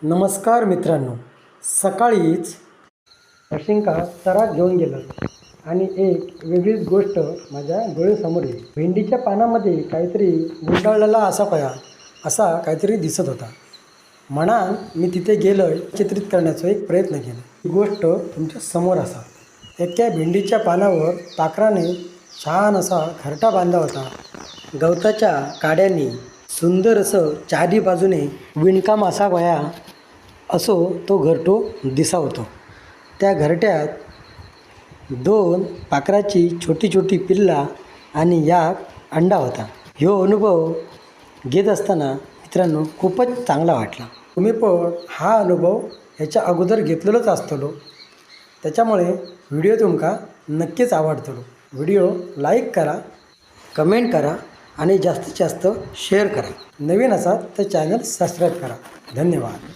नमस्कार मित्रांनो, सकाळीच अशिंका चरात घेऊन गेलं आणि एक वेगळीच गोष्ट माझ्या डोळ्यासमोर येईल. भेंडीच्या पानामध्ये काहीतरी गुंडाळलेला असा काहीतरी दिसत होता. म्हणून मी तिथे गेलो, चित्रित करण्याचा एक प्रयत्न केला. ही गोष्ट तुमच्या समोर असा. एका भेंडीच्या पानावर पाखराने छान असा घरटा बांधला होता. गवताच्या काड्यांनी सुंदर असं चारी बाजूने विणकाम असा असो तो घरटो दिसा होतो. त्या घरट्यात 2 पाखराची छोटी छोटी पिल्ला आणि एक अंडा होता. ह्यो अनुभव घेत असताना मित्रांनो खूपच चांगला वाटला. तुम्ही पण हा अनुभव ह्याच्या अगोदर घेतलेलाच असतलो, त्याच्यामुळे व्हिडिओ तुमका नक्कीच आवडतलो. व्हिडिओ लाईक करा, कमेंट करा आणि जास्तीत जास्त शेअर करा. नवीन असाल तर चॅनल सबस्क्राईब करा. धन्यवाद.